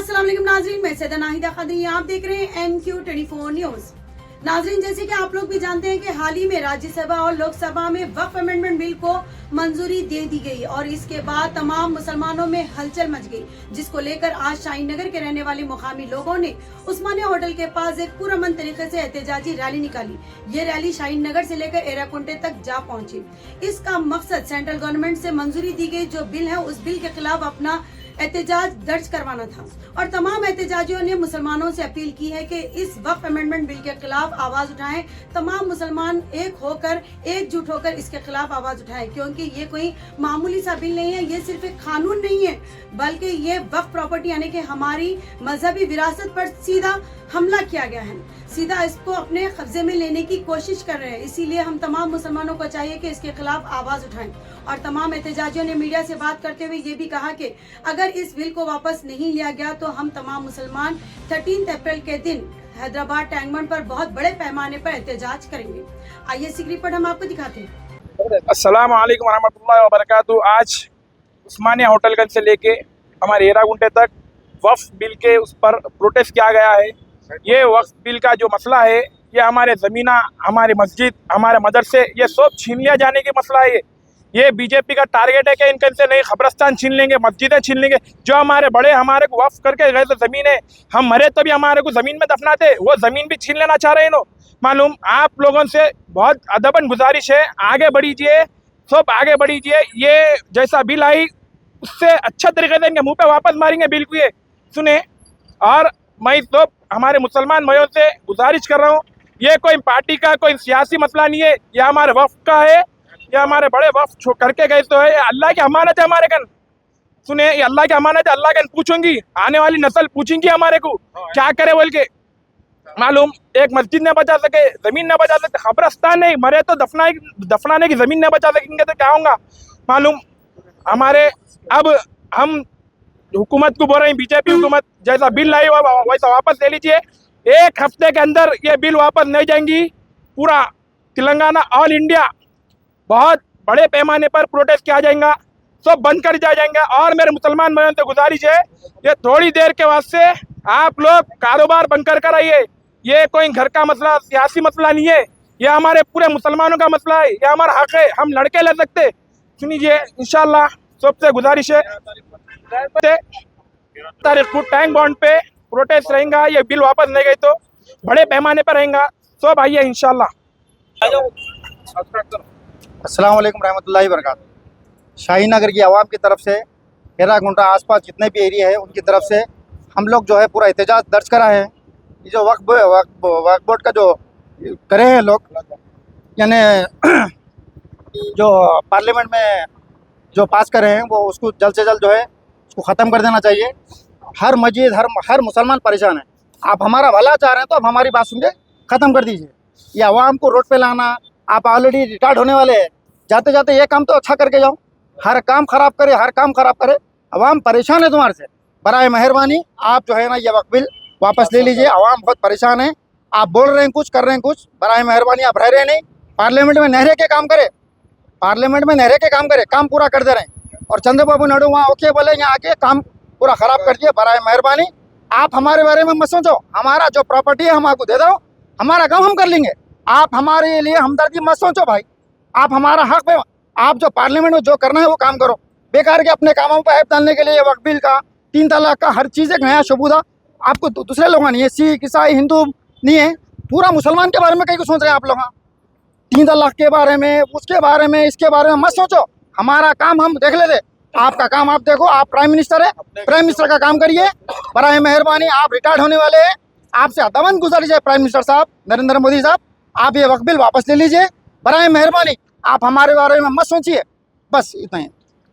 अस्सलाम वालेकुम नाजरीन, मैं सैयदा नाहिदा खदरी, आप देख रहे हैं NQ24 न्यूज। नाजरीन, जैसे कि आप लोग भी जानते हैं कि हाल ही में राज्यसभा और लोकसभा में वक्फ अमेंडमेंट बिल को मंजूरी दे दी गई और इसके बाद तमाम मुसलमानों में हलचल मच गई, जिसको लेकर आज शाहीन नगर के रहने वाले मुकामी लोगों ने उस्मानिया होटल के पास एक पुरअमन तरीके से एहतजाजी रैली निकाली। ये रैली शाहीन नगर से लेकर एराकुंटे तक जा पहुंची। इसका मकसद सेंट्रल गवर्नमेंट से मंजूरी दी गई जो बिल है उस बिल के खिलाफ अपना एहतजाज दर्ज करवाना था और तमाम एहतजाजियों ने मुसलमानों से अपील की है कि इस वक्फ अमेंडमेंट बिल के खिलाफ आवाज उठाएं। तमाम मुसलमान एकजुट होकर इसके खिलाफ आवाज उठाएं, क्योंकि ये कोई मामूली सा बिल नहीं है, ये सिर्फ एक कानून नहीं है, बल्कि ये वक्फ प्रॉपर्टी यानी कि हमारी मजहबी विरासत पर सीधा हमला किया गया है, सीधा इसको अपने कब्जे में लेने की कोशिश कर रहे हैं। इसीलिए हम तमाम मुसलमानों को चाहिए कि इसके खिलाफ आवाज उठाएं। और तमाम एहतजाजियों ने मीडिया से बात करते हुए ये भी कहा कि अगर इस बिल को वापस नहीं लिया गया तो हम तमाम मुसलमान 13 अप्रैल के दिन हैदराबाद टैंकबंड पर बहुत बड़े पैमाने पर एहतजाज करेंगे। आइए इसी रिपोर्ट हम आपको दिखाते हैं। अस्सलाम वालेकुम रहमतुल्लाहि व बरकातहू। आज उस्मानिया होटलगंज से लेके हमारे एरागुंटे तक वक्फ बिल के उस पर प्रोटेस्ट किया गया है। ये वक्फ बिल का जो मसला है, ये हमारे ज़मीना, हमारे मस्जिद, हमारे मदरसे, ये सब छीन लिया जाने की मसला है। ये बीजेपी का टारगेट है कि इनके से नहीं खबरस्तान छीन लेंगे, मस्जिदें छीन लेंगे। जो हमारे बड़े हमारे को वक्फ करके गए तो ज़मीन है, हम मरे तो भी हमारे को ज़मीन में दफनाते, वो ज़मीन भी छीन लेना चाह रहे हैं लोग। मालूम, आप लोगों से बहुत अदबन गुजारिश है, आगे बढ़ीजिए, सब आगे बढ़ीजिए। ये जैसा बिल आई उससे अच्छा तरीके से इनके मुँह पे वापस मारेंगे बिल को, ये सुने। और मैं तो हमारे मुसलमान भाइयों से गुजारिश कर रहा हूँ, ये कोई पार्टी का कोई सियासी मसला नहीं है, ये हमारे वक्फ का है, ये हमारे बड़े वक्फ करके गए तो है। ये अल्लाह की अमानत है हमारे कन, सुने, ये अल्लाह की अमानत है। अल्लाह कन पूछूंगी, आने वाली नस्ल पूछेंगी हमारे को क्या करे बोल के। मालूम, एक मस्जिद न बचा सके, जमीन न बचा सके, खबरस्तान नहीं, मरे तो दफनाने की जमीन न बचा सकेंगे तो क्या होगा। मालूम, हमारे अब हम हुकूमत को बोल रहे हैं, बीजेपी हुकूमत जैसा बिल लाई वैसा वापस ले लीजिए। एक हफ्ते के अंदर ये बिल वापस नहीं जाएंगी। पूरा तेलंगाना, ऑल इंडिया बहुत बड़े पैमाने पर प्रोटेस्ट किया जाएगा, सब बंद कर दिया जाएंगे। और मेरे मुसलमान भाइयों से गुजारिश है, ये थोड़ी देर के वास्ते आप लोग कारोबार बंद कर आइए। ये कोई घर का मसला, सियासी मसला नहीं है, ये हमारे पूरे मुसलमानों का मसला है, ये हमारा हक है, हम लड़के ले सकते। सुनिए, इंशाल्लाह सबसे गुजारिश है, तारीख को टैंक बॉन्ड पे प्रोटेस्ट रहेगा। ये बिल वापस नहीं गई तो बड़े पैमाने पर रहेगा। सब आइए इंशाल्लाह। अस्सलाम वालेकुम रहमतुल्लाहि व बरकातहू। शाहीन नगर की आवाम की तरफ से, एरागुंटा आसपास जितने भी एरिया है उनकी तरफ से हम लोग जो है पूरा एहतजाज दर्ज करा है। ये जो वक्फ बोर्ड का जो करे हैं लोग, यानी जो पार्लियामेंट में जो पास करे हैं वो उसको जल्द से जल्द जो है उसको ख़त्म कर देना चाहिए। हर मस्जिद, हर मुसलमान परेशान है। आप हमारा भला चाह रहे हैं तो आप हमारी बात सुन के ख़त्म कर दीजिए। ये आवाम को रोड पे लाना, आप ऑलरेडी रिटायर्ड होने वाले हैं, जाते जाते ये काम तो अच्छा करके जाओ। हर काम ख़राब करे, आवाम परेशान है तुम्हारे से। बराए मेहरबानी आप जो है ना ये वक्फ बिल वापस ले लीजिए। आवाम बहुत परेशान है, आप बोल रहे हैं कुछ, कर रहे हैं कुछ। बराए मेहरबानी आप रह रहे नहीं, पार्लियामेंट में नहरे के काम करे, काम पूरा कर दे रहे हैं। और चंद्रबाबू नायडू वहाँ ओके बोले, यहाँ आके काम पूरा ख़राब कर दिए। बराए मेहरबानी आप हमारे बारे में मत सोचो, हमारा जो प्रॉपर्टी है हम आपको दे दो, हमारा काम हम कर लेंगे। आप हमारे लिए हमदर्दी मत सोचो भाई, आप हमारा हक में, आप जो पार्लियामेंट में जो करना है वो काम करो। बेकार के अपने कामों पर ऐप डालने के लिए वक्फ बिल का, 3 तलाक का, हर चीज़ एक नया शबूदा आपको दूसरे लोगों नहीं है, सिख ईसाई हिंदू नहीं है, पूरा मुसलमान के बारे में कहीं को सोच रहे हैं आप लोग। 3 तलाक के बारे में, उसके बारे में, इसके बारे में मत सोचो, हमारा काम हम देख लेते। आपका काम आप देखो, आप प्राइम मिनिस्टर है, प्राइम मिनिस्टर का काम करिए। बराए मेहरबानी आप रिटायर्ड होने वाले हैं, आपसे अदबन गुजारिश है प्राइम मिनिस्टर साहब, नरेंद्र मोदी साहब, आप ये वक्फ बिल वापस ले लीजिए। बराए मेहरबानी आप हमारे बारे में मत सोचिए, बस इतना ही।